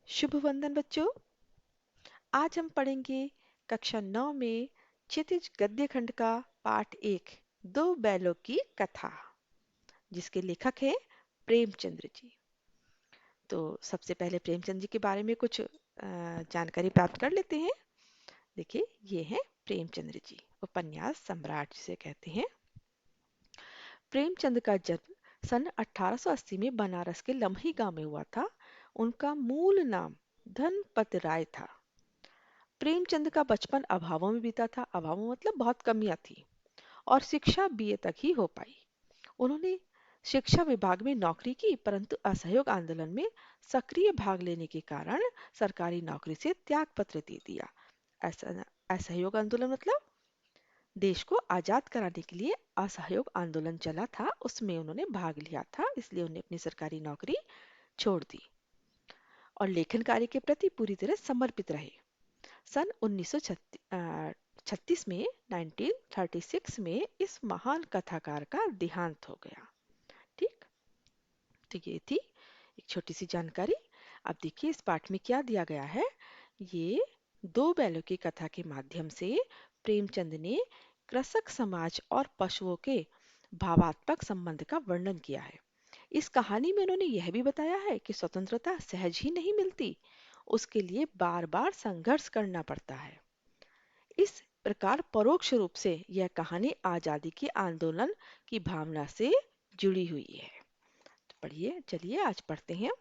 शुभ वंदन बच्चों। आज हम पढ़ेंगे कक्षा 9 में क्षितिज गद्य खंड का पाठ 1 दो बैलों की कथा, जिसके लेखक हैं प्रेमचंद्र जी। तो सबसे पहले प्रेमचंद जी के बारे में कुछ जानकारी प्राप्त कर लेते हैं। देखिए, ये हैं प्रेमचंद्र जी, उपन्यास सम्राट जिसे कहते हैं। प्रेमचंद का जन्म सन 1880 में बनारस के लम्ही गांव में हुआ था। उनका मूल नाम धनपत राय था। प्रेमचंद का बचपन अभावों में बीता था। अभावों मतलब बहुत कमियां थी और शिक्षा बीए तक ही हो पाई। उन्होंने शिक्षा विभाग में नौकरी की, परंतु असहयोग आंदोलन में सक्रिय भाग लेने के कारण सरकारी नौकरी से त्याग पत्र दे दिया। ऐसा असहयोग आंदोलन मतलब देश को आजाद कराने के लिए असहयोग आंदोलन चला था, उसमें उन्होंने भाग लिया था, इसलिए उन्हें अपनी सरकारी नौकरी छोड़ दी और लेखन कार्य के प्रति पूरी तरह समर्पित रहे। सन 1936 में 1936 में इस महान कथाकार का देहांत हो गया। ठीक, तो ये थी एक छोटी सी जानकारी। अब देखिए इस पाठ में क्या दिया गया है। ये दो बैलों की कथा के माध्यम से प्रेमचंद ने कृषक समाज और पशुओं के भावात्मक संबंध का वर्णन किया है। इस कहानी में उन्होंने यह भी बताया है कि स्वतंत्रता सहज ही नहीं मिलती, उसके लिए बार बार संघर्ष करना पड़ता है। इस प्रकार परोक्ष रूप से यह कहानी आजादी के आंदोलन की भावना से जुड़ी हुई है। तो पढ़िए, चलिए आज पढ़ते हैं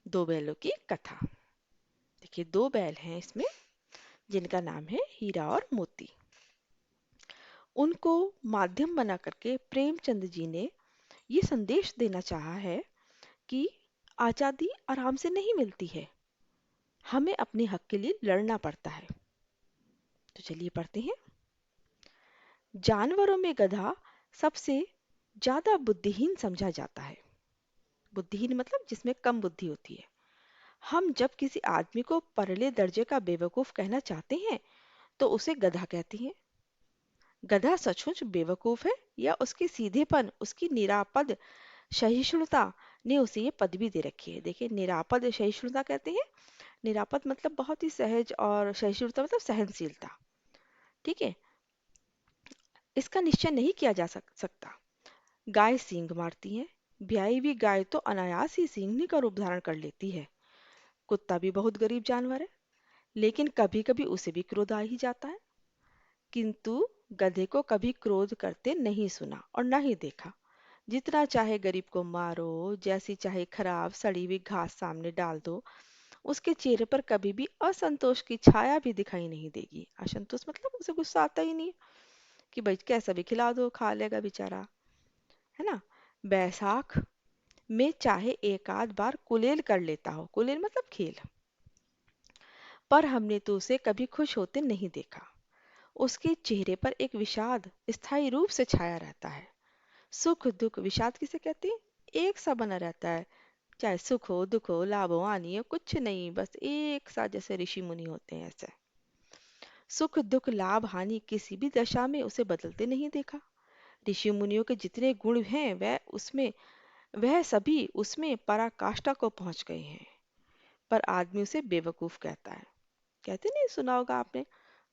दो बैलों की कथा। देखिए, दो बैल हैं इसमें जिनका नाम है हीरा और मोती। उनको माध्यम बना करके प्रेमचंद जी ने ये संदेश देना चाहा है कि आजादी आराम से नहीं मिलती है, हमें अपने हक के लिए लड़ना पड़ता है। तो चलिए पढ़ते हैं। जानवरों में गधा सबसे ज्यादा बुद्धिहीन समझा जाता है। बुद्धिहीन मतलब जिसमें कम बुद्धि होती है। हम जब किसी आदमी को परले दर्जे का बेवकूफ कहना चाहते हैं तो उसे गधा कहते हैं। गधा सचमुच बेवकूफ है या उसके सीधेपन, उसकी निरापद सहिष्णुता ने उसे ये पदवी दे रखी है। देखिए, निरापद सहिष्णुता कहते हैं। निरापद मतलब बहुत ही सहज और सहिष्णुता मतलब सहनशीलता। ठीक है, इसका निश्चय नहीं किया जा सकता। गाय सींग मारती है। ब्याई हुई गाय तो अनायास ही सींगनी का रूप धारण कर लेती है। कुत्ता भी बहुत गरीब जानवर है, लेकिन कभी कभी उसे भी क्रोध आ ही जाता है। किंतु गधे को कभी क्रोध करते नहीं सुना और ना ही देखा। जितना चाहे गरीब को मारो, जैसी चाहे खराब सड़ी हुई घास सामने डाल दो, उसके चेहरे पर कभी भी असंतोष की छाया भी दिखाई नहीं देगी। असंतोष मतलब उसे गुस्सा आता ही नहीं कि भाई कैसा भी खिला दो खा लेगा बेचारा, है ना। बैसाख में चाहे एक आध बार कुलेल कर लेता हो, कुलेल मतलब खेल, पर हमने तो उसे कभी खुश होते नहीं देखा। उसके चेहरे पर एक विषाद स्थायी रूप से छाया रहता है। सुख दुख, विषाद किसे कहते हैं, एक सा बना रहता है। चाहे सुख हो दुख हो लाभ हो हानि हो, कुछ नहीं, बस एक सा, जैसे ऋषि मुनि होते हैं ऐसे। सुख दुख लाभ हानि किसी भी दशा में उसे बदलते नहीं देखा। ऋषि मुनियों के जितने गुण हैं वह सभी उसमें पराकाष्ठा को पहुंच गए हैं। पर आदमी उसे बेवकूफ कहता है। कहते नहीं, सुना होगा आपने,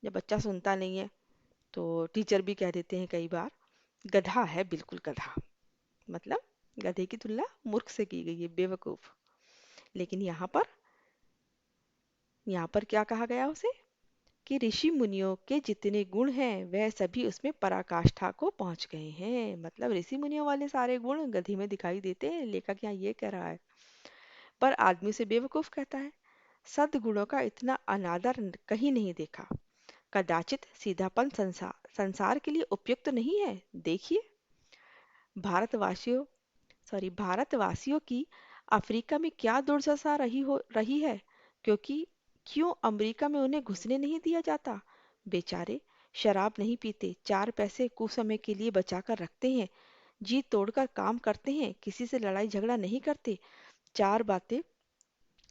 जब बच्चा सुनता नहीं है तो टीचर भी कह देते हैं कई बार, गधा है, बिल्कुल गधा। मतलब गधे की तुलना मूर्ख से की गई है, बेवकूफ। लेकिन यहाँ पर क्या कहा गया उसे कि ऋषि मुनियों के जितने गुण हैं वह सभी उसमें पराकाष्ठा को पहुंच गए हैं। मतलब ऋषि मुनियों वाले सारे गुण गधी में दिखाई देते हैं, लेखक यहाँ ये कह रहा है। पर आदमी उसे बेवकूफ कहता है। सद्गुणों का इतना अनादर कहीं नहीं देखा। कदाचित सीधापन संसार के लिए उपयुक्त नहीं है। देखिए, भारतवासियों भारतवासियों की अफ्रीका में क्या दुर्दशा रही है। क्यों अमेरिका में उन्हें घुसने नहीं दिया जाता। बेचारे शराब नहीं पीते, चार पैसे कुछ समय के लिए बचा कर रखते हैं, जी तोड़कर काम करते हैं, किसी से लड़ाई झगड़ा नहीं करते, चार बातें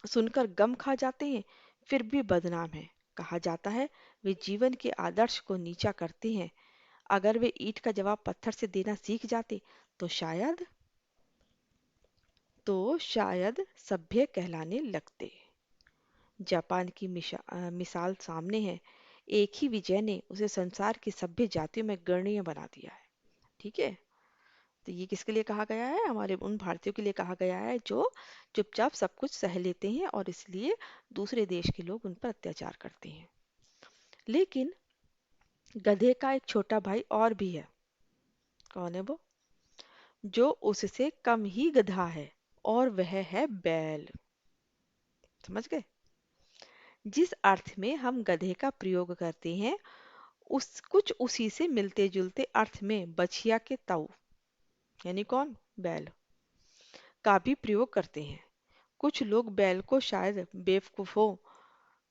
सुनकर गम खा जाते हैं, फिर भी बदनाम है। कहा जाता है वे जीवन के आदर्श को नीचा करते हैं। अगर वे ईंट का जवाब पत्थर से देना सीख जाते तो शायद सभ्य कहलाने लगते। जापान की मिसाल सामने है। एक ही विजय ने उसे संसार की सभ्य जातियों में गणनीय बना दिया है। ठीक है। तो ये किसके लिए कहा गया है? हमारे उन भारतीयों के लिए कहा गया है जो चुपचाप सब कुछ सह लेते हैं और इसलिए दूसरे देश के लोग उन पर अत्याचार करते हैं। लेकिन गधे का एक छोटा भाई और भी है। कौन है वो? जो उससे कम ही गधा है, और वह है बैल। समझ गए? जिस अर्थ में हम गधे का प्रयोग करते हैं, उस कुछ उसी से मिलते जुलते अर्थ में बछिया के ताऊ, यानी कौन? बैल, का भी प्रयोग करते हैं। कुछ लोग बैल को शायद बेवकूफों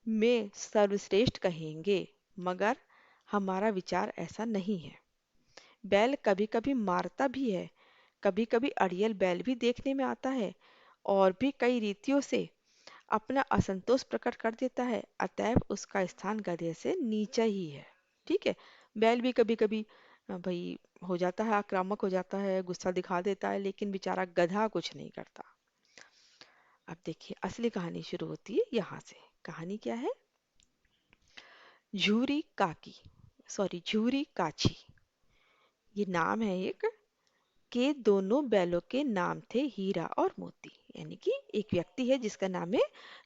में सर्वश्रेष्ठ कहेंगे, मगर हमारा विचार ऐसा नहीं है। बैल कभी कभी मारता भी है, कभी कभी अड़ियल बैल भी देखने में आता है, और भी कई रीतियों से अपना असंतोष प्रकट कर देता है। अतएव उसका स्थान गधे से नीचा ही है। ठीक है। बैल भी कभी कभी भाई हो जाता है, आक्रामक हो जाता है, गुस्सा दिखा देता है, लेकिन बेचारा गधा कुछ नहीं करता। अब देखिए असली कहानी शुरू होती है यहाँ से। कहानी क्या है? झूरी काकी, सॉरी झूरी काची, ये नाम है एक, के दोनों बैलों के नाम थे हीरा और मोती। यानी कि एक व्यक्ति है जिसका नाम है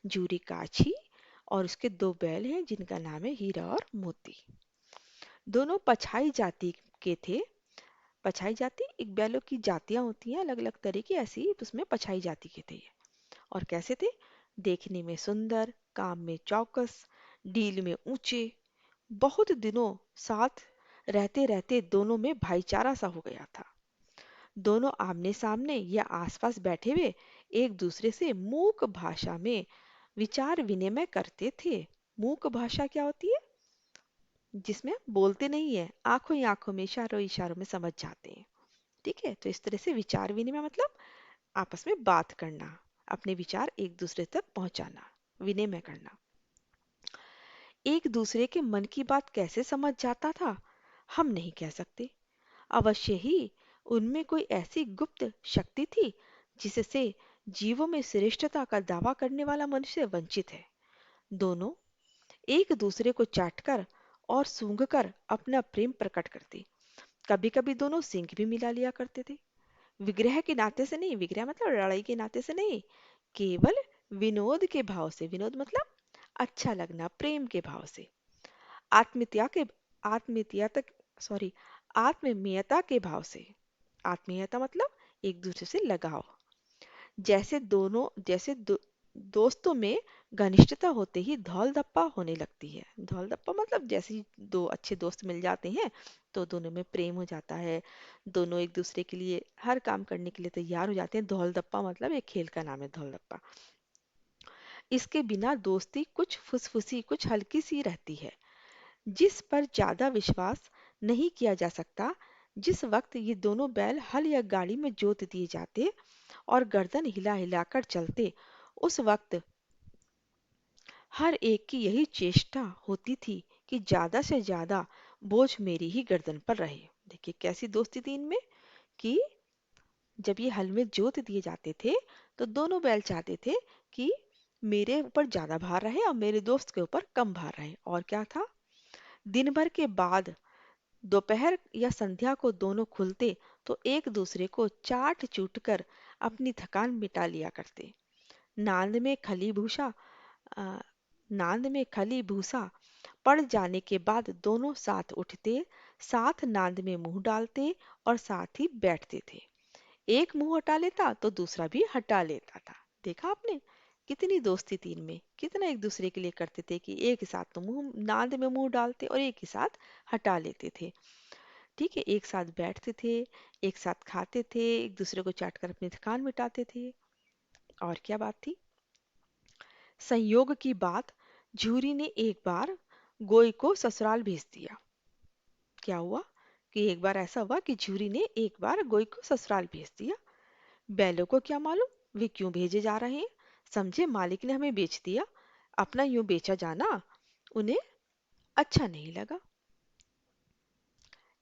जूरी काछी, और उसके दो बैल हैं जिनका नाम है हीरा और मोती। दोनों पछाई जाति के थे। पछाई जाति एक बैलों की जातियां होती हैं अलग अलग तरह की, ऐसी उसमें पछाई जाति के थे ये। और कैसे थे? देखने में सुंदर, काम में चौकस, डील में ऊंचे। बहुत दिनों साथ रहते रहते दोनों में भाईचारा सा हो गया था। दोनों आमने सामने या आसपास बैठे हुए एक दूसरे से मूक भाषा में विचार विनिमय करते थे। मूक भाषा क्या होती है? जिसमें बोलते नहीं है, आंखों ही आंखों में, इशारों इशारों में समझ जाते हैं। ठीक है। तो इस तरह से विचार विनिमय मतलब आपस में बात करना, अपने विचार एक दूसरे तक पहुंचाना, विनिमय करना। एक दूसरे के मन की बात कैसे समझ जाता था, हम नहीं कह सकते। अवश्य ही उनमें कोई ऐसी गुप्त शक्ति थी जिससे जीवों में श्रेष्ठता का दावा करने वाला मनुष्य वंचित है। दोनों एक दूसरे को चाटकर और सूंघकर अपना प्रेम प्रकट करते। कभी कभी दोनों सींग भी मिला लिया करते थे। विग्रह के नाते से नहीं, विग्रह मतलब लड़ाई के नाते से नहीं, केवल विनोद के भाव से। विनोद मतलब अच्छा लगना, प्रेम के भाव से। आत्मीयता के आत्मीयता तक सॉरी आत्मीयता के भाव से। आत्मीयता मतलब एक दूसरे से लगाव। दोस्तों में घनिष्ठता होते ही धौल धप्पा होने लगती है। धौल धप्पा मतलब जैसे ही दो अच्छे दोस्त मिल जाते हैं तो दोनों में प्रेम हो जाता है। दोनों एक दूसरे के लिए हर काम करने के लिए तैयार हो जाते हैं। धौल धप्पा मतलब एक खेल का नाम है, धौल धप्पा। इसके बिना दोस्ती कुछ फुसफुसी, कुछ हल्की सी रहती है, जिस पर ज्यादा विश्वास नहीं किया जा सकता। जिस वक्त ये दोनों बैल हल या गाड़ी में जोत दिए जाते और गर्दन हिला हिलाकर चलते, उस वक्त हर एक की यही चेष्टा होती थी कि ज्यादा से ज्यादा बोझ मेरी ही गर्दन पर रहे। देखिए कैसी दोस्ती थी इनमें, कि जब ये हल में जोत दिए जाते थे तो दोनों बैल चाहते थे कि मेरे ऊपर ज्यादा भार रहे और मेरे दोस्त के ऊपर कम भार रहे। और क्या था, दिन भर के बाद दोपहर या संध्या को दोनों खुलते तो एक दूसरे को चाट चूट कर अपनी थकान मिटा लिया करते। नांद में खली भूसा अ, नांद में खली भूसा पड़ जाने के बाद दोनों साथ उठते, साथ नांद में मुंह डालते और साथ ही बैठते थे। एक मुंह हटा लेता तो दूसरा भी हटा लेता था। देखा आपने कितनी दोस्ती थी इनमें, कितना एक दूसरे के लिए करते थे कि एक ही साथ तो मुंह नांद में मुंह डालते और एक ही साथ हटा लेते थे। ठीक है। एक साथ बैठते थे, एक साथ खाते थे, एक दूसरे को चाट कर अपनी थकान मिटाते थे। और क्या बात थी? संयोग की बात, झूरी ने एक बार गोई को ससुराल भेज दिया। क्या हुआ कि एक बार ऐसा हुआ कि झूरी ने एक बार गोई को ससुराल भेज दिया। बैलों को क्या मालूम वे क्यों भेजे जा रहे हैं। समझे मालिक ने हमें बेच दिया। अपना यूं बेचा जाना उन्हें अच्छा नहीं लगा।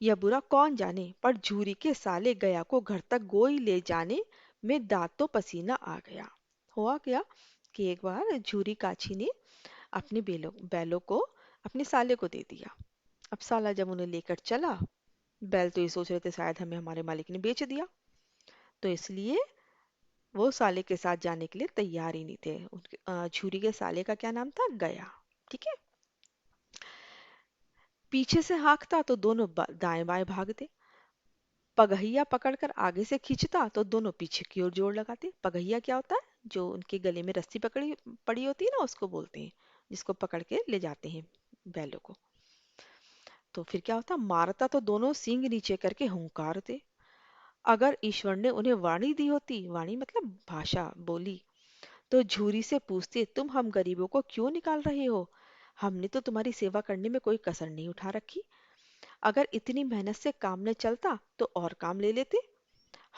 यह बुरा कौन जाने, पर झूरी के साले गया को घर तक गोई ले जाने में दांतों पसीना आ गया। हुआ क्या कि एक बार झूरी काछी ने अपने बैलों को अपने साले को दे दिया। अब साला जब उन्हें लेकर चला, बैल तो ये सोच रहे थे शायद हमें हमारे मालिक ने बेच दिया, तो इसलिए वो साले के साथ जाने के लिए तैयार ही नहीं थे। झूरी के साले का क्या नाम था? गया। ठीक है। पीछे से हाँकता तो दोनों दाएं बाएं भागते, पगहिया पकड़कर आगे से खींचता तो दोनों पीछे की ओर जोर लगाते। पगहिया क्या होता है? जो उनके गले में रस्सी पकड़ी पड़ी होती है ना, उसको बोलते हैं, जिसको पकड़ के ले जाते हैं बैलों को। तो फिर क्या होता? मारता तो दोनों सींग नीचे करके हुंकारते। अगर ईश्वर ने उन्हें वाणी दी होती, वाणी मतलब भाषा, बोली, तो झूरी से पूछते, तुम हम गरीबों को क्यों निकाल रहे हो? हमने तो तुम्हारी सेवा करने में कोई कसर नहीं उठा रखी। अगर इतनी मेहनत से काम न चलता तो और काम ले लेते।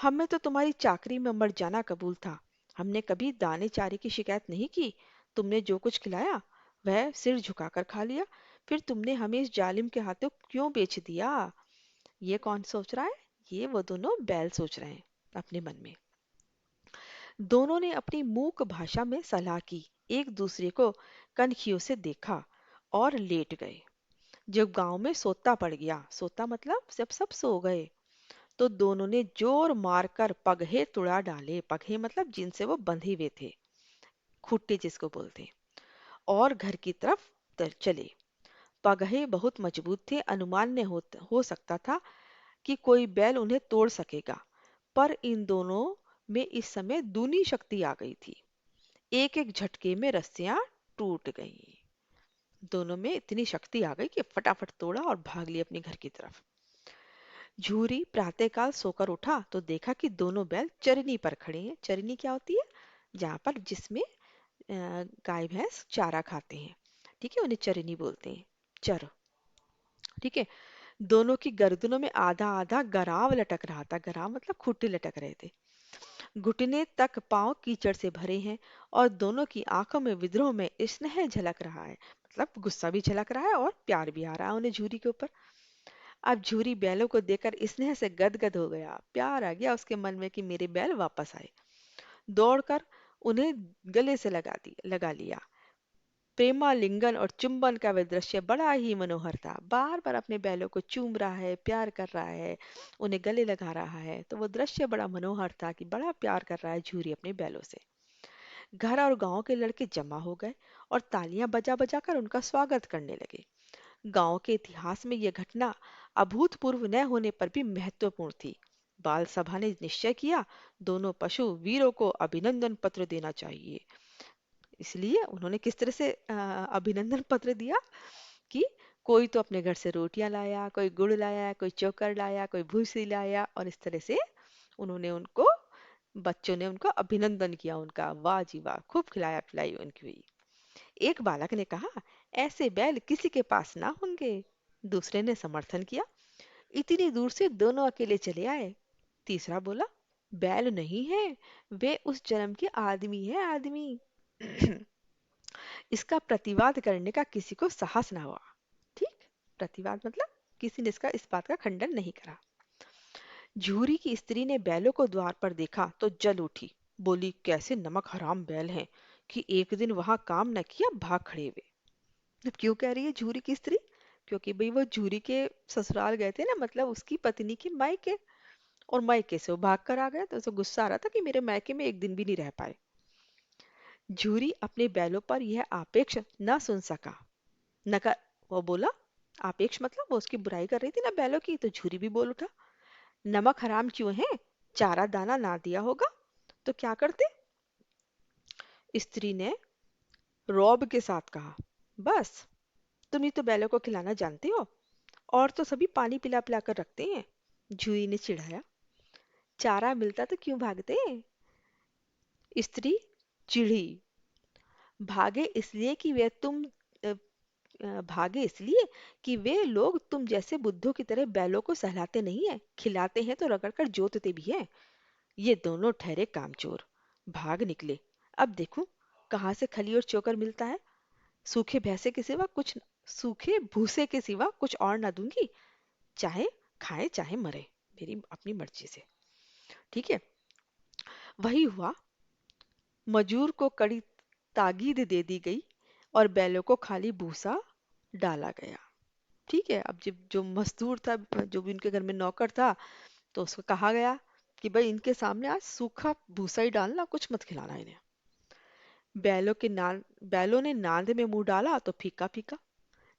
हमें तो तुम्हारी चाकरी में मर जाना कबूल था। हमने कभी दाने चारे की शिकायत नहीं की। तुमने जो कुछ खिलाया वह सिर झुकाकर खा लिया। फिर तुमने हमें इस जालिम के हाथों क्यों बेच दिया? ये कौन सोच रहा है? ये वो दोनों बैल सोच रहे हैं अपने मन में। दोनों ने अपनी मूक भाषा में सलाह की, एक दूसरे को कनखियों से देखा और लेट गए। जब गांव में सोता पड़ गया, सोता मतलब जब सब सो गए, तो दोनों ने जोर मारकर पगहे तुड़ा डाले। पगहे मतलब जिनसे वो बंधे हुए थे, खुट्टे जिसको बोलते हैं, और घर की तरफ चले। पगहे बहुत मजबूत थे, अनुमान ने हो सकता था कि कोई बैल उन्हें तोड़ सकेगा, पर इन दोनों में इस समय दूनी शक्ति आ गई थी। एक एक झटके में रस्सियां टूट गईं। दोनों में इतनी शक्ति आ गई कि फटाफट तोड़ा और भाग लिए अपने घर की तरफ। झूरी प्रातःकाल सोकर उठा तो देखा कि दोनों बैल चरनी पर खड़े हैं। चरनी क्या होती है? जहाँ पर जिसमें गाय भैंस चारा खाते हैं। ठीक है, उन्हें चरनी बोलते हैं, चर। ठीक है। दोनों की गर्दनों में आधा आधा गराव लटक रहा था। गराव मतलब खूंटे लटक रहे थे। घुटने तक पांव कीचड़ से भरे हैं और दोनों की आंखों में विद्रोह में स्नेह झलक रहा है, मतलब गुस्सा भी झलक रहा है और प्यार भी आ रहा है उन्हें झूरी के ऊपर। अब झूरी बैलों को देखकर स्नेह से गदगद हो गया। प्यार आ गया उसके मन में कि मेरे बैल वापस आए। दौड़कर उन्हें गले से लगा लिया। प्रेमालिंगन और चुंबन का वह दृश्य बड़ा ही मनोहर था। बार बार अपने बैलों को चूम रहा है, प्यार कर रहा है, उन्हें गले लगा रहा है, तो वो दृश्य बड़ा मनोहर था कि बड़ा प्यार कर रहा है झूरी अपने बैलों से। घर और गांव के लड़के जमा हो गए और तालियां बजा बजा कर उनका स्वागत करने लगे। गांव के इतिहास में यह घटना अभूतपूर्व न होने पर भी महत्वपूर्ण थी। बाल सभा ने निश्चय किया, दोनों पशु वीरों को अभिनंदन पत्र देना चाहिए। इसलिए उन्होंने किस तरह से अभिनंदन पत्र दिया कि कोई तो अपने घर से रोटियां लाया, कोई गुड़ लाया, कोई चोकर लाया, कोई भूसी लाया, और इस तरह से उन्होंने उनको, बच्चों ने उनको अभिनंदन किया उनका। वाह जी वाह, खूब खिलाया पिलाई उनकी हुई। एक बालक ने कहा, ऐसे बैल किसी के पास ना होंगे। दूसरे ने समर्थन किया, इतनी दूर से दोनों अकेले चले आए। तीसरा बोला, बैल नहीं है, वे उस जन्म के आदमी है, आदमी। इसका प्रतिवाद करने का किसी को साहस ना हुआ। ठीक, प्रतिवाद मतलब किसी ने इसका, इस बात का खंडन नहीं करा। झूरी की स्त्री ने बैलों को द्वार पर देखा तो जल उठी, बोली, कैसे नमक हराम बैल हैं कि एक दिन वहां काम न किया भाग खड़े हुए। अब क्यों कह रही है झूरी की स्त्री? क्योंकि भाई वो झूरी के ससुराल गए थे ना, मतलब उसकी पत्नी के मायके, और मायके से वो भाग कर आ गए, तो उसे गुस्सा आ रहा था कि मेरे मायके में एक दिन भी नहीं रह पाए। झूरी अपने बैलों पर यह आपेक्ष न सुन सका। नका वो बोला, आपेक्ष मतलब वो उसकी बुराई कर रही थी ना बैलों की, तो झूरी भी बोल उठा, नमक हराम क्यों है? चारा दाना ना दिया होगा तो क्या करते? स्त्री ने रौब के साथ कहा, बस तुम ही तो बैलों को खिलाना जानते हो, और तो सभी पानी पिला पिला कर रखते हैं। झूरी ने चिढ़ाया, चारा मिलता तो क्यों भागते? स्त्री चिढ़ी, भागे इसलिए कि वे तुम भागे इसलिए कि वे लोग तुम जैसे बुद्धों की तरह बैलों को सहलाते नहीं है, खिलाते हैं तो रगड़कर जोतते भी हैं। ये दोनों ठहरे कामचोर, भाग निकले। अब देखूं कहाँ से खली और चोकर मिलता है। सूखे भैंसे के सिवा कुछ, सूखे भूसे के सिवा कुछ और ना दूंगी, चाहे खाए चाहे मरे, मेरी अपनी मर्जी से। ठीक है। वही हुआ। मजूर को कड़ी ताकीद दे दी गई और बैलों को खाली भूसा डाला गया। ठीक है, अब जब जो मजदूर था, जो भी उनके घर में नौकर था, तो उसको कहा गया कि भाई इनके सामने आज सूखा भूसा ही डालना, कुछ मत खिलाना इन्हें। बैलों ने नांद में मुंह डाला तो फीका फीका,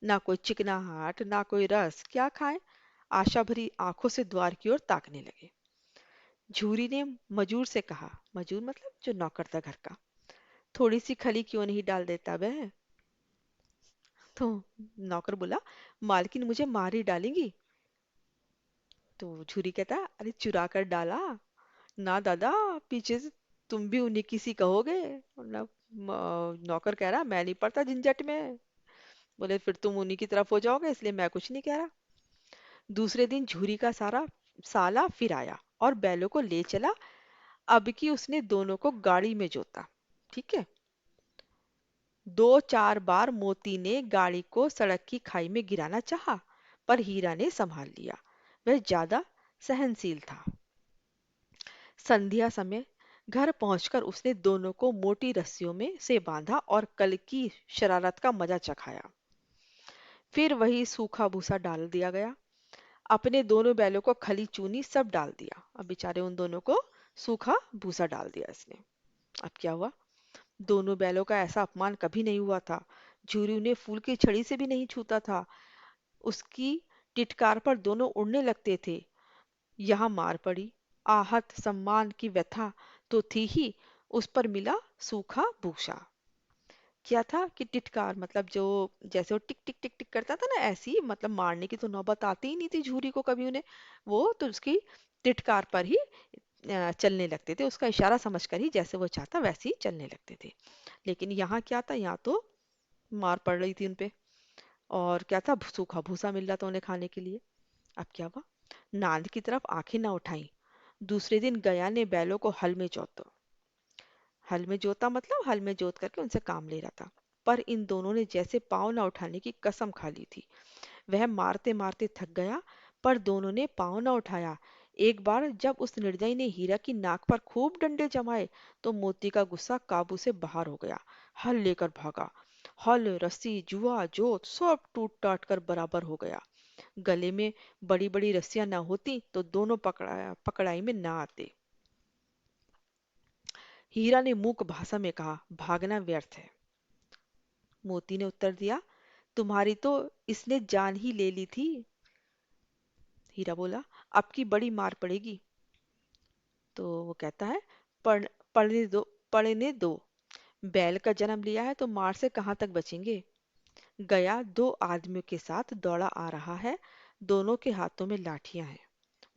ना कोई चिकनाहट ना कोई रस, क्या खाएं। आशा भरी आंखों से द्वार की ओर ताकने लगे। झूरी ने मजूर से कहा, मजूर मतलब जो नौकर था घर का, थोड़ी सी खली क्यों नहीं डाल देता वह। तो नौकर बोला, मालकिन मुझे मार ही डालेंगी। तो झूरी कहता, अरे चुरा कर डाला ना दादा, पीछे से तुम भी उन्हीं की सी कहोगे। मतलब नौकर कह रहा, मैं नहीं पड़ता झंझट में। बोले फिर तुम उन्हीं की तरफ हो जाओगे, इसलिए मैं कुछ नहीं कह रहा। दूसरे दिन झूरी का सारा साला फिर आया और बैलों को ले चला। अब की उसने दोनों को गाड़ी में जोता। ठीक है। दो चार बार मोती ने गाड़ी को सड़क की खाई में गिराना चाहा, पर हीरा ने संभाल लिया। वह ज्यादा सहनशील था। संध्या समय घर पहुंचकर उसने दोनों को मोटी रस्सियों में से बांधा और कल की शरारत का मजा चखाया। फिर वही सूखा भूसा डाल दिया गया। अपने दोनों बैलों को खली चूनी सब डाल दिया। अब बेचारे उन दोनों को सूखा भूसा डाल दिया इसने। अब क्या हुआ, दोनों बैलों का ऐसा अपमान कभी नहीं हुआ था। झूरी उन्हें फूल की छड़ी से भी नहीं छूता था। उसकी टिटकार पर दोनों उड़ने लगते थे। यहाँ मार पड़ी, आहत सम्मान की व्यथा तो थी ही, उस पर मिला सूखा भूसा। क्या था कि टिटकार मतलब जो, जैसे वो टिक टिक टिक टिक करता था ना, ऐसी मतलब मारने की तो नौबत आती ही नहीं थी झूरी को कभी उन्हें। वो तो उसकी टिटकार पर ही चलने लगते थे, उसका इशारा समझकर ही जैसे वो चाहता वैसे ही चलने लगते थे। लेकिन यहाँ क्या था, यहाँ तो मार पड़ रही थी उनपे। और क्या था, सूखा भूसा मिल रहा था उन्हें खाने के लिए। अब क्या हुआ, नांद की तरफ आंखें ना उठाई। दूसरे दिन गया ने बैलों को हल में जोता। हल में जोता मतलब हल में जोत करके उनसे काम ले रहा था। पर इन दोनों ने जैसे पाँव ना उठाने की कसम खा ली थी। वह मारते मारते थक गया, पर दोनों ने पाँव न उठाया। एक बार जब उस निर्दयी ने हीरा की नाक पर खूब डंडे जमाए, तो मोती का गुस्सा काबू से बाहर हो गया। हल लेकर भागा। हल रस्सी जुआ जोत सब टूट टाट कर बराबर हो गया। गले में बड़ी बड़ी रस्सियां ना होती तो दोनों पकड़ाई में ना आते। हीरा ने मूक भाषा में कहा, भागना व्यर्थ है। मोती ने उत्तर दिया, तुम्हारी तो इसने जान ही ले ली थी। हीरा बोला, अब की बड़ी मार पड़ेगी। तो वो कहता है, पढ़ पढ़ने दो, पढ़ने दो। बैल का जन्म लिया है तो मार से कहाँ तक बचेंगे। गया दो आदमियों के साथ दौड़ा आ रहा है। दोनों के हाथों में लाठियां हैं।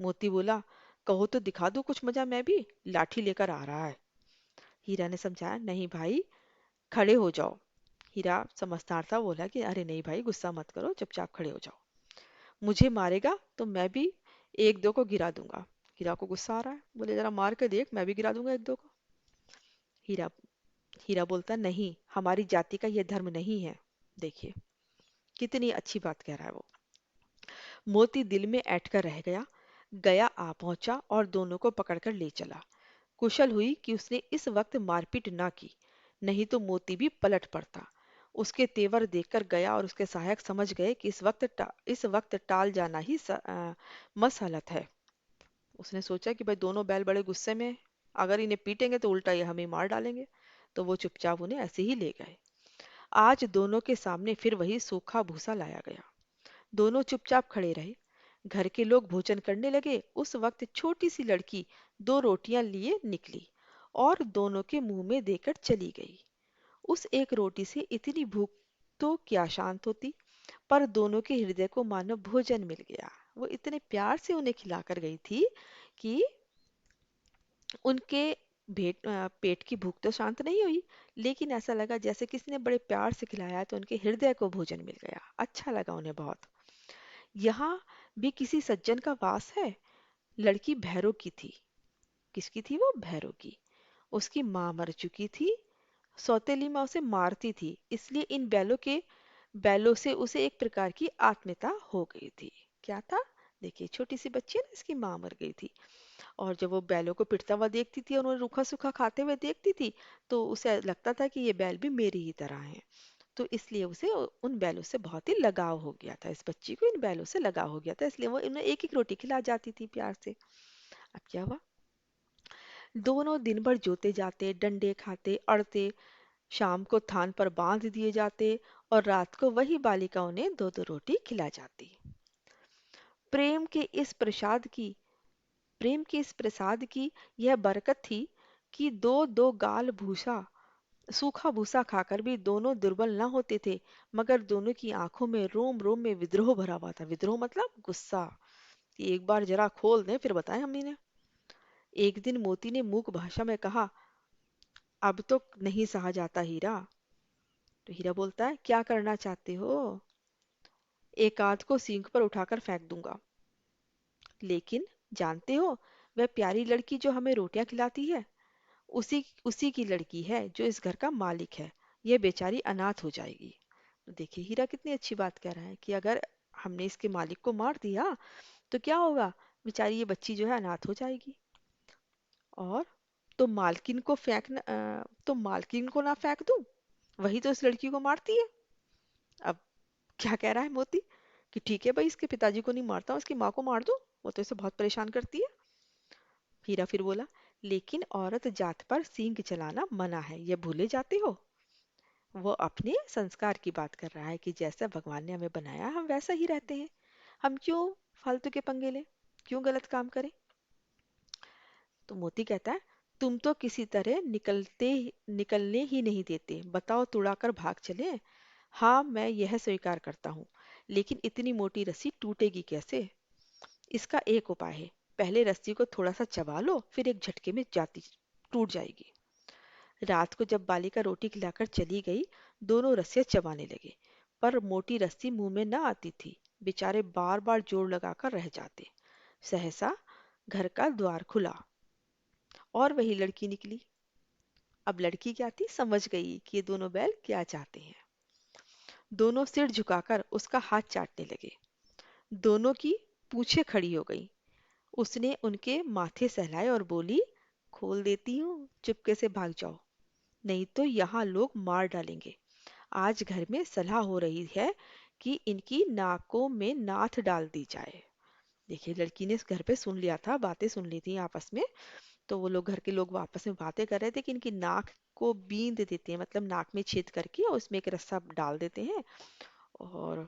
मोती बोला, कहो तो दिखा दूं कुछ मजा मैं भी, लाठी लेकर आ रहा है। हीरा ने समझाया, नहीं भाई, खड़े हो जाओ। हीरा समझदार था, बोला कि अरे नहीं भाई, गुस्सा मत करो, चुपचाप खड़े हो जाओ। मुझे मारेगा तो मैं भी एक दो को गिरा दूंगा। हीरा को गुस्सा आ रहा है, बोले जरा मार के देख, मैं भी गिरा दूंगा एक दो को। हीरा हीरा बोलता, नहीं, हमारी जाति का यह धर्म नहीं है। देखिए कितनी अच्छी बात कह रहा है वो। मोती दिल में ऐंठ कर रह गया। गया आ पहुंचा और दोनों को पकड़कर ले चला। कुशल हुई कि उसने इस वक्त मारपीट ना की, नहीं तो मोती भी पलट पड़ता। उसके तेवर देखकर गया और उसके सहायक समझ गए कि इस वक्त टाल जाना ही मसहलत है। उसने सोचा कि भाई दोनों बैल बड़े गुस्से में हैं, अगर इन्हें पीटेंगे तो उल्टा ये हमें मार डालेंगे। तो वो चुपचाप उन्हें ऐसे ही ले गए। आज दोनों के सामने फिर वही सूखा भूसा लाया गया। दोनों चुपचाप खड़े रहे। घर के लोग भोजन करने लगे। उस वक्त छोटी सी लड़की दो रोटियां लिए निकली और दोनों के मुंह में देकर चली गई। उस एक रोटी से इतनी भूख तो क्या शांत होती, पर दोनों के हृदय को मानो भोजन मिल गया। वो इतने प्यार से उन्हें खिलाकर गई थी कि उनके पेट की भूख तो शांत नहीं हुई, लेकिन ऐसा लगा जैसे किसी ने बड़े प्यार से खिलाया है, तो उनके हृदय को भोजन मिल गया। अच्छा लगा उन्हें बहुत। यहाँ भी किसी सज्जन का वास है। लड़की भैरव की थी। किसकी थी वो, भैरव की। उसकी माँ मर चुकी थी। सौतेली माँ उसे मारती थी, इसलिए इन बैलों से उसे एक प्रकार की आत्मीयता हो गई थी। क्या था, देखिए छोटी सी बच्ची है ना, इसकी माँ मर गई थी। और जब वो बैलों को पिटता हुआ देखती थी और उन्हें रूखा सूखा खाते हुए देखती थी, तो उसे लगता था कि ये बैल भी मेरी ही तरह हैं। तो इसलिए उसे उन बैलों से बहुत ही लगाव हो गया था, इस बच्ची को इन बैलों से लगाव हो गया था, इसलिए वो इन्हें एक एक रोटी खिला जाती थी प्यार से। अब क्या हुआ, दोनों दिन भर जोते जाते, डंडे खाते, अड़ते, शाम को थान पर बांध दिए जाते और रात को वही बालिका उन्हें दो दो रोटी खिला जाती। प्रेम के इस प्रसाद की प्रेम के इस प्रसाद की यह बरकत थी कि दो दो गाल भूसा सूखा भूसा खाकर भी दोनों दुर्बल न होते थे, मगर दोनों की आंखों में रोम रोम में विद्रोह भरा हुआ था। विद्रोह मतलब गुस्सा, कि एक बार जरा खोल दें फिर बताएं हम इन्हें। एक दिन मोती ने मूक भाषा में कहा, अब तो नहीं सहा जाता हीरा। तो हीरा बोलता है, क्या करना चाहते हो? एक आध को सींग पर उठाकर फेंक दूंगा। लेकिन जानते हो, वह प्यारी लड़की जो हमें रोटियां खिलाती है, उसी उसी की लड़की है जो इस घर का मालिक है। यह बेचारी अनाथ हो जाएगी। तो देखिए हीरा कितनी अच्छी बात कह रहा है कि अगर हमने इसके मालिक को मार दिया तो क्या होगा, बेचारी ये बच्ची जो है अनाथ हो जाएगी। और तो मालकिन को तो मालकिन को ना फेंक दूं, वही तो इस लड़की को मारती है। अब क्या कह रहा है मोती कि ठीक है भाई, इसके पिताजी को नहीं मारता हूं, इसकी माँ को मार दूं, वो तो इसे बहुत परेशान करती है। हीरा फिर बोला, लेकिन औरत जात पर सींग चलाना मना है, ये भूले जाते हो। वो अपने संस्कार की बात कर रहा है कि जैसा भगवान ने हमें बनाया हम वैसा ही रहते हैं, हम क्यों फालतू के पंगे लें, क्यों गलत काम करें। तो मोती कहता है, तुम तो किसी तरह निकलने ही नहीं देते, बताओ तुड़ाकर भाग चले। हाँ मैं यह स्वीकार करता हूँ, लेकिन इतनी मोटी रस्सी टूटेगी कैसे? इसका एक उपाय है, पहले रस्सी को थोड़ा सा चबा लो, फिर एक झटके में जाती टूट जाएगी। रात को जब बालिका रोटी खिलाकर चली गई, दोनों रस्सियां चबाने लगे, पर मोटी रस्सी मुंह में न आती थी। बेचारे बार बार जोर लगाकर रह जाते। सहसा घर का द्वार खुला और वही लड़की निकली। अब लड़की क्या थी, समझ गई कि ये दोनों बैल क्या चाहते हैं। दोनों सिर झुकाकर उसका हाथ चाटने लगे। दोनों की पूंछें खड़ी हो गई। उसने उनके माथे सहलाए और बोली, खोल देती हूँ, चुपके से भाग जाओ, नहीं तो यहाँ लोग मार डालेंगे। आज घर में सलाह हो रही है कि इनकी नाकों में नाथ डाल दी जाए। देखिए लड़की ने इस घर पे सुन लिया था, बातें सुन ली थी आपस में। तो वो लोग घर के लोग आपस में बातें कर रहे थे कि इनकी नाक को बींद देते हैं, मतलब नाक में छेद करके और उसमें एक रस्सा डाल देते हैं और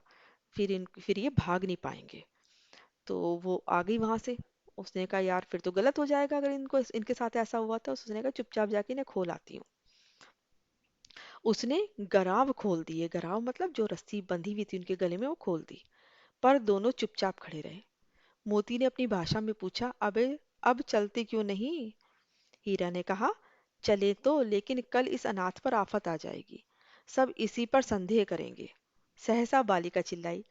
फिर ये भाग नहीं पाएंगे। तो वो आ गई वहां से। उसने कहा यार फिर तो गलत हो जाएगा अगर इनको इनके साथ ऐसा हुआ था। उसने कहा चुपचाप जाके इन्हें खोल आती हूँ। उसने गराव खोल दिए, गराव मतलब जो रस्सी बंधी हुई थी उनके गले में वो खोल दी। पर दोनों चुपचाप खड़े रहे। मोती ने अपनी भाषा में पूछा, अबे अब चलते क्यों नहीं? हीरा ने कहा, चले तो, लेकिन कल इस अनाथ पर आफत आ जाएगी, सब इसी पर संदेह करेंगे। सहसा बालिका चिल्लाई,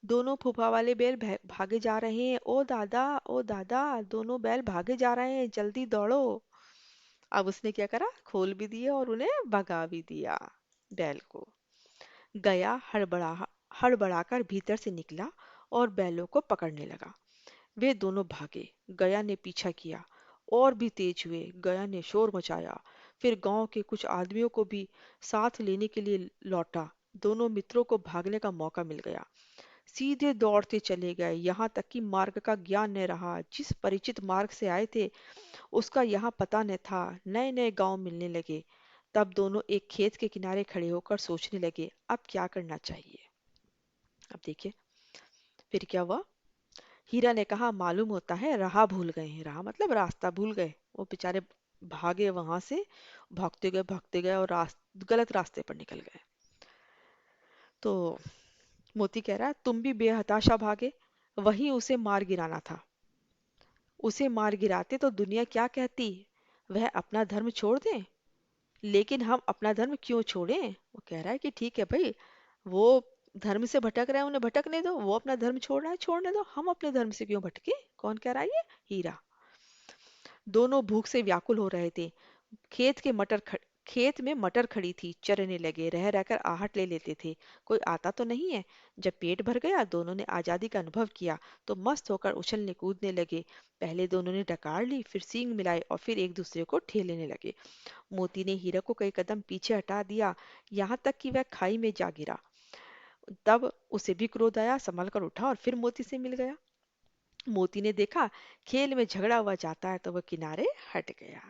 दोनों फूफा वाले बैल भागे जा रहे हैं, ओ दादा ओ दादा, दोनों बैल भागे जा रहे हैं, जल्दी दौड़ो। अब उसने क्या करा, खोल भी दिया और उन्हें भगा भी दिया बैल को। गया हड़बड़ाकर भीतर से निकला और बैलों को पकड़ने लगा। वे दोनों भागे। गया ने पीछा किया और भी तेज हुए। गया ने शोर मचाया, फिर गांव के कुछ आदमियों को भी साथ लेने के लिए लौटा। दोनों मित्रों को भागने का मौका मिल गया। सीधे दौड़ते चले गए, यहाँ तक कि मार्ग का ज्ञान न रहा। जिस परिचित मार्ग से आए थे उसका यहाँ पता न था। नए नए गांव मिलने लगे। तब दोनों एक खेत के किनारे खड़े होकर सोचने लगे, अब क्या करना चाहिए। अब देखिए फिर क्या हुआ। हीरा ने कहा, मालूम होता है राह भूल गए हैं। राह मतलब रास्ता भूल गए। वो बेचारे भागे वहां से, भागते गए और गलत रास्ते पर निकल गए। तो मोती कह रहा है, तुम भी बेहताशा भागे, वहीं उसे मार गिराना था। उसे मार गिराते तो दुनिया क्या कहती, वह अपना धर्म छोड़ दे। लेकिन हम अपना धर्म क्यों छोड़ें? वो कह रहा है कि ठीक है भाई, वो धर्म से भटक रहे हैं, उन्हें भटकने दो। वो अपना धर्म छोड़ रहा है, छोड़ने दो, हम अपने धर्म से क्यों भटके? कौन कह रहा है ये? हीरा। दोनों भूख से व्याकुल हो रहे थे। खेत के खेत में मटर खड़ी थी, चरने लगे, रह रहकर आहट ले लेते थे। कोई आता तो नहीं है। जब पेट भर गया, दोनों ने आजादी का अनुभव किया तो मस्त होकर उछलने कूदने लगे। पहले दोनों ने डकार ली, फिर सींग मिलाई और फिर एक दूसरे को ठेलने लगे। मोती ने हीरा को कई कदम पीछे हटा दिया, यहाँ तक कि वह खाई में जा गिरा। तब उसे भी क्रोध आया, संभल कर उठा और फिर मोती से मिल गया। मोती ने देखा खेल में झगड़ा हुआ जाता है तो वह किनारे हट गया।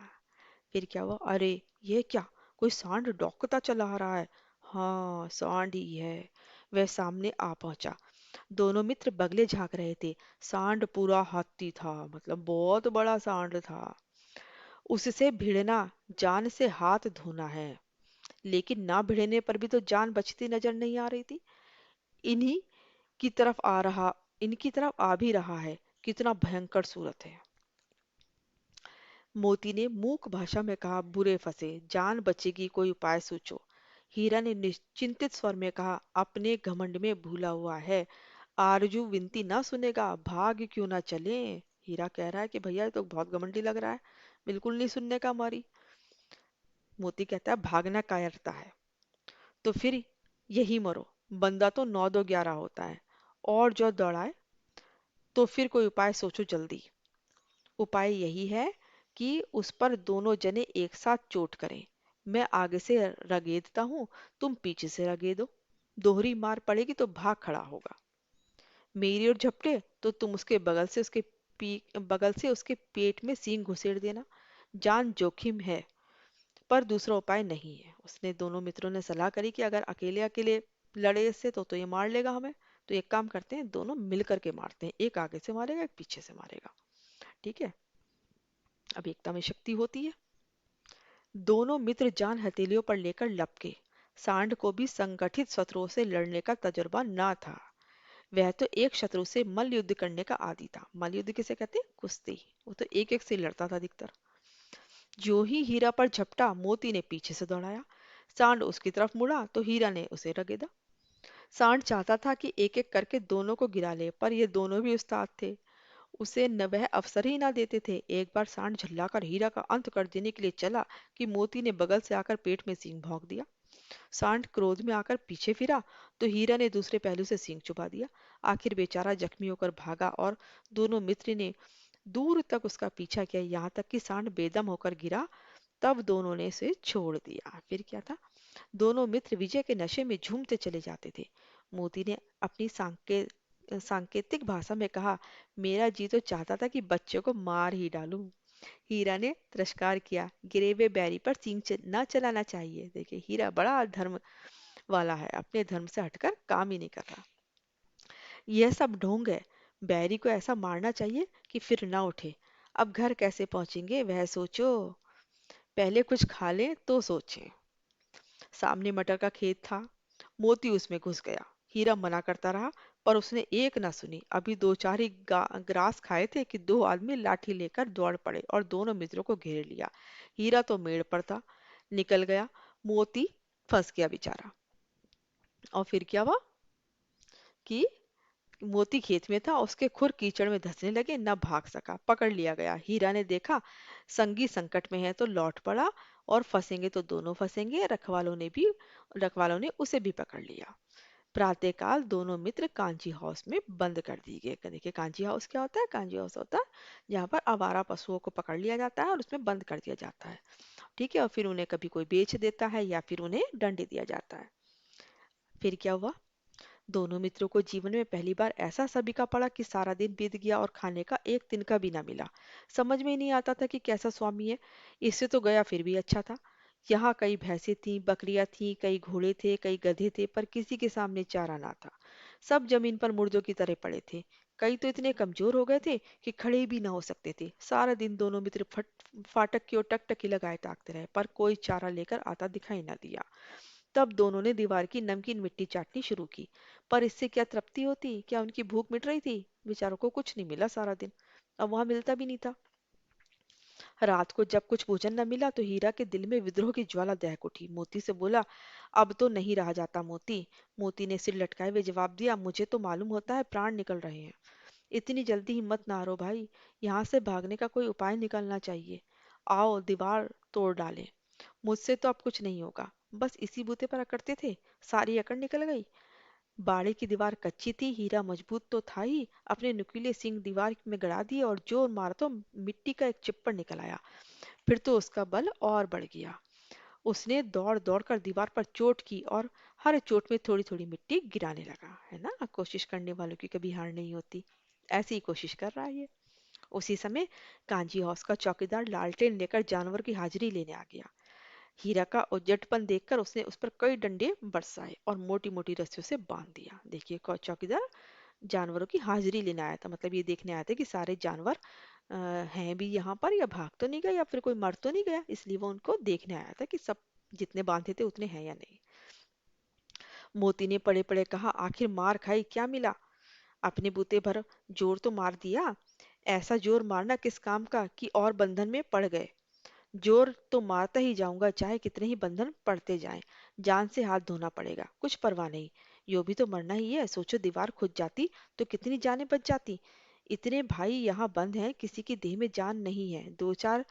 फिर क्या हुआ? अरे, ये क्या? कोई सांड डौंकता चला आ रहा है। हाँ, सांड ही है। वह सामने आ पहुंचा। दोनों मित्र बगले झांक रहे थे। सांड पूरा हाथी था, मतलब बहुत बड़ा सांड था। उससे भिड़ना जान से हाथ धोना है। लेकिन ना भिड़ने पर भी तो जान बचती नजर नहीं आ रही थी। इन्हीं की तरफ आ रहा इनकी तरफ आ भी रहा है। कितना भयंकर सूरत है। मोती ने मूक भाषा में कहा, बुरे फंसे, जान बचेगी, कोई उपाय सोचो। हीरा ने निश्चिंतित स्वर में कहा, अपने घमंड में भूला हुआ है, आरजू विनती ना सुनेगा, भाग क्यों ना चले। हीरा कह रहा है कि भैया ये तो बहुत घमंडी लग रहा है, बिल्कुल नहीं सुनने का हमारी। मोती कहता है, भागना कायरता है तो फिर यही मरो। बंदा तो 9 2 11 होता है। और जो दौड़ाए तो फिर कोई उपाय सोचो जल्दी। उपाय यही है कि उस पर दोनों जने एक साथ चोट करें। मैं आगे से रगेदता हूं, तुम पीछे से रगेदो। दोहरी मार पड़ेगी तो भाग खड़ा होगा। मेरी ओर झपटे तो तुम उसके बगल से उसके पेट में सींग घुसेड़ देना। जान जोखिम है, पर दूसरा उपाय नहीं है। उसने दोनों मित्रों ने सलाह करी कि अगर अकेले अकेले लड़े इससे तो ये मार लेगा हमें। तो एक काम करते हैं, दोनों मिल करके मारते हैं, एक आगे से मारेगा, एक पीछे से मारेगा। ठीक है। अब एकता में शक्ति होती है। दोनों मित्र जान हथेलियों पर लेकर लपके। सांड को भी संगठित शत्रुओं से लड़ने का तजुर्बा ना था। वह तो एक शत्रु से मल्ल युद्ध करने का आदी था। मल्ल युद्ध किसे कहते हैं? कुश्ती। वो तो एक एक से लड़ता था अधिकतर। जो ही हीरा पर झपटा, मोती ने पीछे से दौड़ाया। सांड उसकी तरफ मुड़ा तो हीरा ने उसे रगेदा। सांड चाहता था कि एक एक करके दोनों को गिरा ले, पर ये दोनों भी उस्ताद थे, उसे न वह अवसर ही ना देते थे। एक बार सांड झल्लाकर हीरा का अंत कर देने के लिए चला कि मोती ने बगल से आकर पेट में सींग भोंक दिया। सांड क्रोध में आकर पीछे फिरा तो हीरा ने दूसरे पहलू से सींग चुबा दिया। आखिर बेचारा जख्मी होकर भागा और दोनों मित्र ने दूर तक उसका पीछा किया, यहाँ तक कि सांड बेदम होकर गिरा। तब दोनों ने इसे छोड़ दिया। फिर क्या था? दोनों मित्र विजय के नशे में झूमते चले जाते थे। मोती ने अपनी सांकेतिक भाषा में कहा, मेरा जी तो चाहता था कि बच्चे को मार ही डालूं। हीरा ने तिरस्कार किया, गिरे हुए बैरी पर न चलाना चाहिए। देखिए, हीरा बड़ा धर्म वाला है, अपने धर्म से हटकर काम ही नहीं कर रहा। यह सब ढोंग है। बैरी को ऐसा मारना चाहिए कि फिर ना उठे। अब घर कैसे पहुंचेंगे वह सोचो, पहले कुछ खा लें तो सोचें। सामने मटर का खेत था। मोती उसमें घुस गया। हीरा मना करता रहा, पर उसने एक ना सुनी। अभी दो चार ही ग्रास खाए थे कि दो आदमी लाठी लेकर दौड़ पड़े और दोनों मित्रों को घेर लिया। हीरा तो मेड़ पर था, निकल गया। मोती फंस गया बेचारा। और फिर क्या हुआ कि मोती खेत में था, उसके खुर कीचड़ में धंसने लगे, न भाग सका, पकड़ लिया गया। हीरा ने देखा संगी संकट में है तो लौट पड़ा, और फंसेंगे तो दोनों फंसेंगे। रखवालों ने उसे भी पकड़ लिया। प्रातःकाल दोनों मित्र कांची हाउस में बंद कर दिए गए। देखिए, कांची हाउस क्या होता है? कांची हाउस होता है जहाँ पर आवारा पशुओं को पकड़ लिया जाता है और उसमें बंद कर दिया जाता है। ठीक है। और फिर उन्हें कभी कोई बेच देता है या फिर उन्हें दंड दिया जाता है। फिर क्या हुआ? दोनों मित्रों को जीवन में पहली बार ऐसा सभी का पड़ा कि सारा दिन बीत गया और खाने का एक तिनका भी ना मिला। समझ में ही नहीं आता था कि कैसा स्वामी है। इससे तो गया फिर भी अच्छा था। यहाँ कई भैंसें थीं, बकरियां थीं, कई घोड़े थे, कई गधे थे, पर किसी के सामने चारा ना था। सब जमीन पर मुर्दों की तरह पड़े थे। कई तो इतने कमजोर हो गए थे कि खड़े भी ना हो सकते थे। सारा दिन दोनों मित्र फाटक की ओर टकटकी लगाए ताकते रहे, पर कोई चारा लेकर आता दिखाई ना दिया। तब दोनों ने दीवार की नमकीन मिट्टी चाटनी शुरू की। पर इससे क्या तृप्ति होती? क्या उनकी भूख मिट रही थी? बेचारों को कुछ नहीं मिला सारा दिन। अब वहां मिलता भी नहीं था। रात को जब कुछ भोजन न मिला तो हीरा के दिल में विद्रोह की ज्वाला दहक उठी। मोती से बोला, अब तो नहीं रहा जाता मोती। मोती ने सिर लटकाए हुए जवाब दिया, मुझे तो मालूम होता है प्राण निकल रहे हैं। इतनी जल्दी हिम्मत ना हारो भाई, यहाँ से भागने का कोई उपाय निकलना चाहिए। आओ दीवार तोड़ डालें। मुझसे तो अब कुछ नहीं होगा। बस इसी बूते पर अकड़ते थे, सारी अकड़ निकल गई। बाड़े की दीवार कच्ची थी, हीरा मजबूत तो था ही। अपने नुकीले सींग दीवार में गड़ा दिए और जोर मारा तो मिट्टी का एक चिप्पड़ निकल आया। फिर तो उसका बल और बढ़ गया। उसने दौड़ दौड़ कर दीवार पर चोट की और हर चोट में थोड़ी थोड़ी मिट्टी गिराने लगा। है ना, कोशिश करने वालों की कभी हार नहीं होती। ऐसी ही कोशिश कर रहा है ये। उसी समय कांजी हाउस का चौकीदार लालटेन लेकर जानवर की हाजिरी लेने आ गया। हीरा का उद्यतपन देखकर उसने उस पर कई डंडे बरसाए और मोटी मोटी रस्सियों से बांध दिया। देखिए, चौकीदार जानवरों की हाजिरी लेने आया था, मतलब ये देखने आया था कि सारे जानवर अ, हैं भी यहाँ पर, या भाग तो नहीं गए, या फिर कोई मर तो नहीं गया। इसलिए वो उनको देखने आया था कि सब जितने बांधे थे उतने हैं या नहीं। मोती ने पड़े पड़े कहा, आखिर मार खाई क्या मिला? अपने बूते भर जोर तो मार दिया। ऐसा जोर मारना किस काम का कि और बंधन में पड़ गए। जोर तो मारता ही जाऊंगा, चाहे कितने ही बंधन पड़ते जाएं। जान से हाथ धोना पड़ेगा, कुछ परवाह नहीं। यो भी तो मरना ही है। सोचो, दीवार खुद जाती तो कितनी जानें बच जाती। इतने भाई यहाँ बंद हैं, किसी की देह में जान नहीं है। 2-4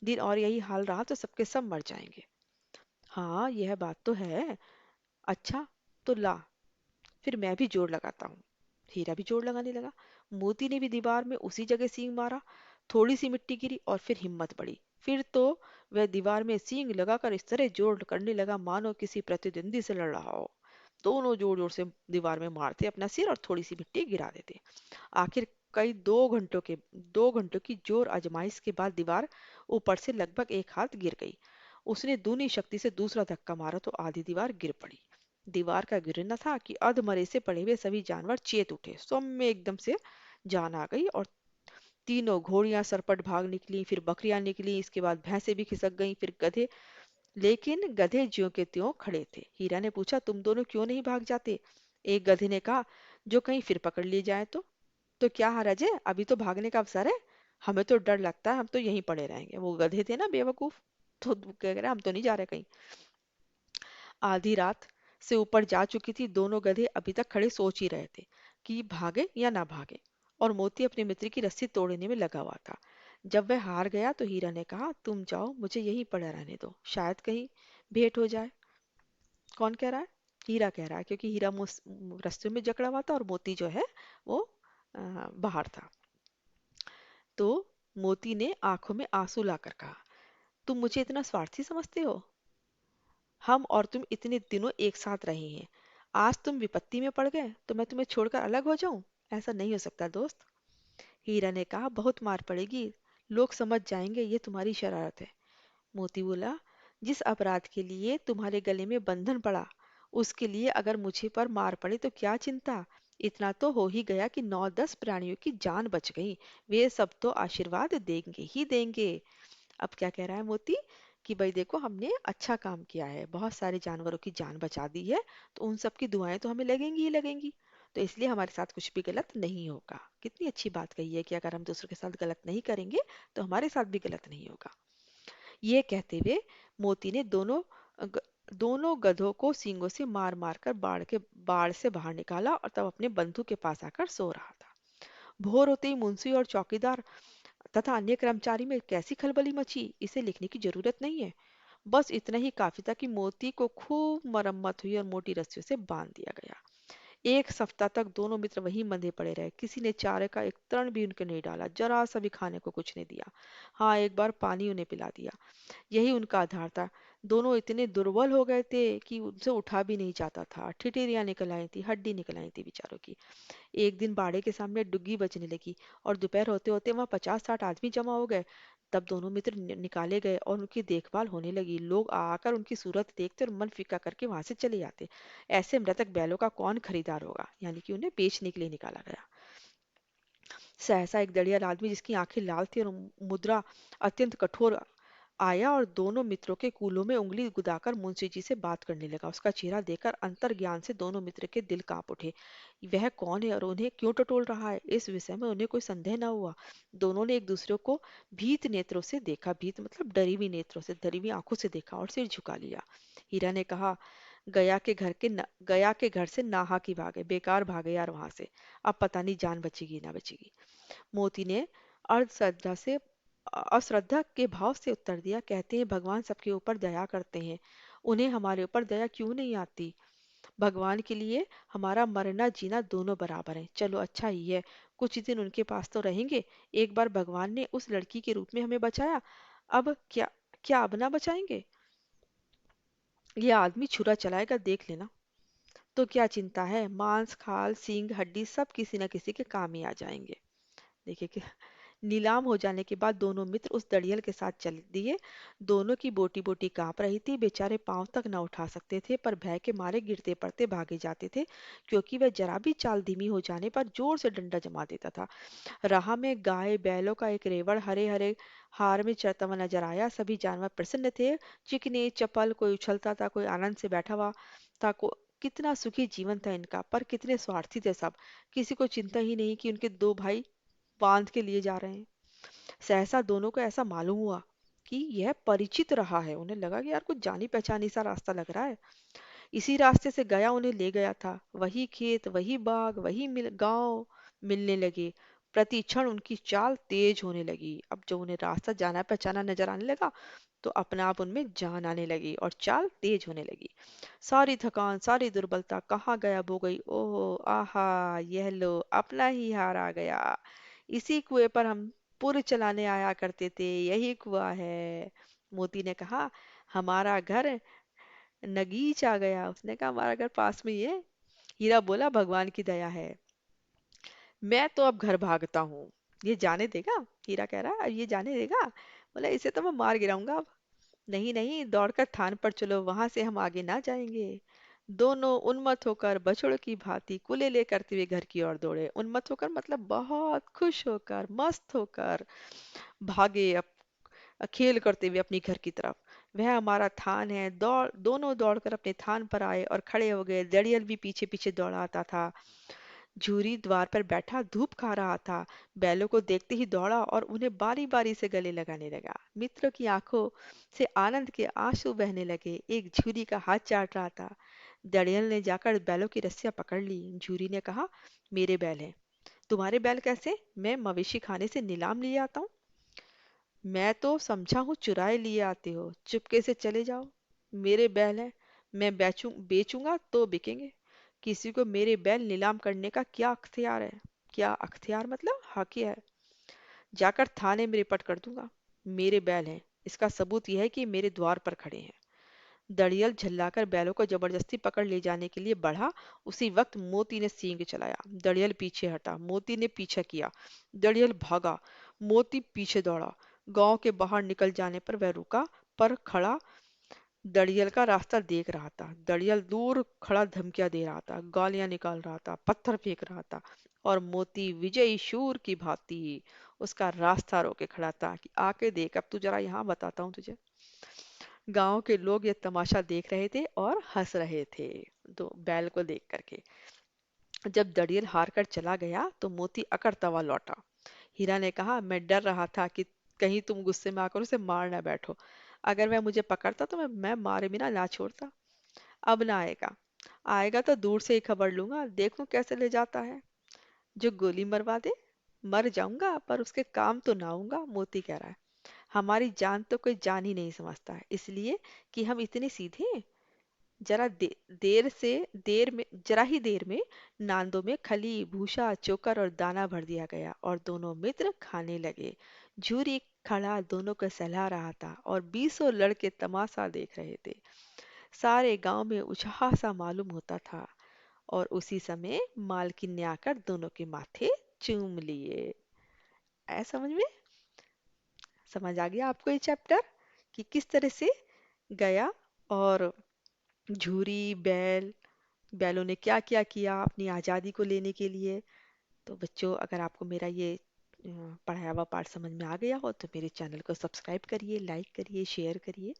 दिन और यही हाल रहा तो सबके सब मर जाएंगे। हाँ, यह बात तो है। अच्छा, तो ला, फिर मैं भी जोर लगाता हूँ। हीरा भी जोर लगाने लगा। मोती ने भी दीवार में उसी जगह सींग मारा। थोड़ी सी मिट्टी गिरी और फिर हिम्मत बढ़ी। फिर तो वह दीवार में सींग लगाकर इस तरह जोर करने लगा मानो किसी प्रतिद्वंदी से लड़ रहा हो। दोनों जोर जोर से दीवार में मारते अपना सिर और थोड़ी सी मिट्टी गिरा देते। आखिर कई 2 घंटों की जोर आजमाइश के बाद दीवार ऊपर से लगभग एक हाथ गिर गई। उसने दूनी शक्ति से दूसरा धक्का मारा तो आधी दीवार गिर पड़ी। दीवार का गिरना था कि अधमरे से पड़े हुए सभी जानवर चेत उठे। सब में एकदम से जान आ गई और तीनों घोड़ियां सरपट भाग निकली, फिर बकरियां निकली, इसके बाद भैंसें भी खिसक गईं, फिर गधे। लेकिन गधे ज्यों के त्यों खड़े थे। हीरा ने पूछा, तुम दोनों क्यों नहीं भाग जाते? एक गधे ने कहा, जो कहीं फिर पकड़ लिए जाए तो क्या हरज है, अभी तो भागने का अवसर है। हमें तो डर लगता है, हम तो यहीं पड़े रहेंगे। वो गधे थे ना बेवकूफ, तो कह रहे हम तो नहीं जा रहे कहीं। आधी रात से ऊपर जा चुकी थी। दोनों गधे अभी तक खड़े सोच ही रहे थे कि भागे या ना भागे। और मोती अपने मित्र की रस्सी तोड़ने में लगा हुआ था। जब वह हार गया तो हीरा ने कहा, तुम जाओ, मुझे यहीं पड़ा रहने दो, शायद कहीं भेंट हो जाए। कौन कह रहा है? हीरा कह रहा है, क्योंकि हीरा रस्ते में जकड़ा हुआ था और मोती जो है वो बाहर था। तो मोती ने आंखों में आंसू लाकर कहा, तुम मुझे इतना स्वार्थी समझते हो? हम और तुम इतने दिनों एक साथ रहे हैं, आज तुम विपत्ति में पड़ गए तो मैं तुम्हें छोड़कर अलग हो जाऊं? ऐसा नहीं हो सकता दोस्त। हीरा ने कहा, बहुत मार पड़ेगी, लोग समझ जाएंगे ये तुम्हारी शरारत है। मोती बोला, जिस अपराध के लिए तुम्हारे गले में बंधन पड़ा, उसके लिए अगर मुझे पर मार पड़े तो क्या चिंता। इतना तो हो ही गया कि 9-10 प्राणियों की जान बच गई। वे सब तो आशीर्वाद देंगे ही देंगे। अब क्या कह रहा है मोती कि भाई देखो, हमने अच्छा काम किया है, बहुत सारे जानवरों की जान बचा दी है, तो उन सब की दुआएं तो हमें लगेंगी ही लगेंगी। तो इसलिए हमारे साथ कुछ भी गलत नहीं होगा। कितनी अच्छी बात कही है कि अगर हम दूसरों के साथ गलत नहीं करेंगे तो हमारे साथ भी गलत नहीं होगा। ये कहते हुए मोती ने ग, दोनों गधों को सींगों से मार मार कर बाड़ से बाहर निकाला और तब अपने बंधु के पास आकर सो रहा था। भोर होते ही मुंशी और चौकीदार तथा अन्य कर्मचारी में कैसी खलबली मची, इसे लिखने की जरूरत नहीं है। बस इतना ही काफी था कि मोती को खूब मरम्मत हुई और मोटी रस्सियों से बांध दिया गया। एक सप्ताह तक दोनों मित्र वहीं बंधे पड़े रहे। किसी ने चारे का एक तृण भी उनके नहीं डाला, जरा सा भी खाने को कुछ नहीं दिया। हाँ, एक बार पानी उन्हें पिला दिया। यही उनका आधार था। दोनों इतने दुर्बल हो गए थे कि उनसे उठा भी नहीं जाता था। ठिठुरियां निकल आई थी, हड्डी निकल आई थी बेचारों की। एक दिन बाड़े के सामने डुग्गी बजने लगी और दोपहर होते होते वहां 50-60 आदमी जमा हो गए। तब दोनों मित्र निकाले गए और उनकी देखभाल होने लगी। लोग आकर उनकी सूरत देखते और मन फीका करके वहां से चले जाते। ऐसे मृतक बैलों का कौन खरीदार होगा, यानी कि उन्हें बेचने के लिए निकाला गया। सहसा एक दड़ियाल आदमी, जिसकी आंखें लाल थी और मुद्रा अत्यंत कठोर, आया और दोनों मित्रों के कूलों में उंगली गुदाकर मुंशी जी से बात करने लगा। उसका चेहरा देखकर अंतर ज्ञान से दोनों मित्र के दिल कांप उठे। वह कौन है और उन्हें क्यों टटोल रहा है, इस विषय में उन्हें कोई संदेह न हुआ। दोनों ने एक दूसरे को भीत नेत्रों से देखा। भीत मतलब डरी हुई नेत्रों से, डरी हुई आंखों से देखा और सिर झुका लिया। हीरा ने कहा, गया के घर से नाहा की भागे, बेकार भागे यार वहां से। अब पता नहीं जान बचेगी ना बचेगी। मोती ने अर्ध श्रद्धा से अश्रद्धा के भाव से उत्तर दिया, कहते हैं भगवान सबके ऊपर दया करते हैं, उन्हें हमारे ऊपर दया क्यों नहीं आती? भगवान के लिए हमारा मरना जीना दोनों बराबर है। चलो अच्छा ही है, कुछ दिन उनके पास तो रहेंगे। एक बार भगवान ने उस लड़की के रूप में हमें बचाया, अब क्या, क्या अब ना बचाएंगे? ये आदमी छुरा चलाएगा, देख लेना। तो क्या चिंता है, मांस खाल सींग हड्डी सब किसी न किसी के काम ही आ जाएंगे। देखिए कि नीलाम हो जाने के बाद दोनों मित्र उस दड़ियल के साथ चल दिए। दोनों की बोटी बोटी कांप रही थी, बेचारे पांव तक न उठा सकते थे, पर भय के मारे गिरते पड़ते भागे जाते थे, क्योंकि वह जरा भी चाल धीमी हो जाने पर जोर से डंडा जमा देता था। राह में गाय बैलों का एक रेवड़ हरे हरे हार में चरता हुआ नजर आया। सभी जानवर प्रसन्न थे, चिकने चपल, कोई उछलता था, कोई आनंद से बैठा हुआ था। कितना सुखी जीवन था इनका, पर कितने स्वार्थी थे सब। किसी को चिंता ही नहीं कि उनके दो भाई बांध के लिए जा रहे हैं। सहसा दोनों को ऐसा मालूम हुआ कि यह परिचित रहा है। उन्हें लगा कि यार कुछ जानी पहचानी सा रास्ता लग रहा है। इसी रास्ते से गया उन्हें ले गया था। वही खेत, वही बाग, वही गांव मिलने लगे। प्रति क्षण उनकी चाल तेज होने लगी। अब जब उन्हें रास्ता जाना पहचाना नजर आने लगा, तो अपने आप उनमें जान आने लगी और चाल तेज होने लगी। सारी थकान, सारी दुर्बलता कहाँ गायब हो गई। ओह आहा, यह लो अपना ही हार आ गया। इसी कुएं पर हम पुर चलाने आया करते थे, यही कुआं है। मोती ने कहा, हमारा घर नगीच आ गया। उसने कहा हमारा घर पास में ही है। हीरा बोला, भगवान की दया है, मैं तो अब घर भागता हूँ। ये जाने देगा? हीरा कह रहा है, अब ये जाने देगा? बोला, इसे तो मैं मार गिराऊंगा अब। नहीं नहीं, दौड़कर थान पर चलो, वहां से हम आगे ना जाएंगे। दोनों उन्मत्त होकर बछड़ों की भांति कुलेले करते हुए घर की ओर दौड़े। उन्मत्त होकर मतलब बहुत खुश होकर, मस्त होकर भागे, खेल करते हुए अपनी घर की तरफ। वह हमारा थान है। दोनों दौड़कर अपने थान पर आए और खड़े हो गए। दड़ियल भी पीछे पीछे दौड़ा आता था। झूरी द्वार पर बैठा धूप खा रहा था। बैलों को देखते ही दौड़ा और उन्हें बारी बारी से गले लगाने लगा। मित्रों की आंखों से आनंद के आंसू बहने लगे। एक झूरी का हाथ चाट रहा था। दड़ियल ने जाकर बैलों की रस्सियां पकड़ ली। झूरी ने कहा, मेरे बैल हैं। तुम्हारे बैल कैसे? मैं मवेशी खाने से नीलाम लिए आता हूँ। मैं तो समझा हूँ चुराए लिए आते हो, चुपके से चले जाओ। मेरे बैल हैं, मैं बेचूंगा तो बिकेंगे। किसी को मेरे बैल नीलाम करने का क्या अख्तियार है? क्या अख्तियार मतलब हक है। जाकर थाने में रिपोर्ट कर दूंगा। मेरे बैल हैं, इसका सबूत यह है कि मेरे द्वार पर खड़े हैं। दड़ियल झल्लाकर बैलों को जबरदस्ती पकड़ ले जाने के लिए बढ़ा। उसी वक्त मोती ने सींग चलाया। दड़ियल पीछे हटा, मोती ने पीछा किया। दड़ियल भागा, मोती पीछे दौड़ा। गांव के बाहर निकल जाने पर वह रुका, पर खड़ा दड़ियल का रास्ता देख रहा था। दड़ियल दूर खड़ा धमकियां दे रहा था, गालियां निकाल रहा था, पत्थर फेंक रहा था, और मोती विजयी शूर की भांति उसका रास्ता रोके खड़ा था कि आके देख, अब तू जरा यहाँ बताता हूँ तुझे। गांव के लोग ये तमाशा देख रहे थे और हंस रहे थे, तो बैल को देख करके। जब दड़ियल हार कर चला गया तो मोती अकड़ता हुआ लौटा। हीरा ने कहा, मैं डर रहा था कि कहीं तुम गुस्से में आकर उसे मार ना बैठो। अगर वह मुझे पकड़ता तो मैं मारे बिना ना छोड़ता। अब ना आएगा। आएगा तो दूर से ही खबर लूंगा, देखूं कैसे ले जाता है। जो गोली मरवा दे, मर जाऊंगा पर उसके काम तो ना आऊंगा। मोती कह रहा है, हमारी जान तो कोई जान ही नहीं समझता है, इसलिए कि हम इतने सीधे हैं। जरा देर से देर में जरा ही देर में नांदों में खली भूसा चोकर और दाना भर दिया गया और दोनों मित्र खाने लगे। झूरी खड़ा दोनों को सहला रहा था और बीसों लड़के तमाशा देख रहे थे। सारे गांव में उछाह सा मालूम होता था, और उसी समय मालकिन ने आकर दोनों के माथे चूम लिए। ऐ समझ में? समझ आ गया आपको ये चैप्टर कि किस तरह से गया और झूरी बैलों ने क्या क्या किया अपनी आज़ादी को लेने के लिए। तो बच्चों, अगर आपको मेरा ये पढ़ाया हुआ पाठ समझ में आ गया हो तो मेरे चैनल को सब्सक्राइब करिए, लाइक करिए, शेयर करिए।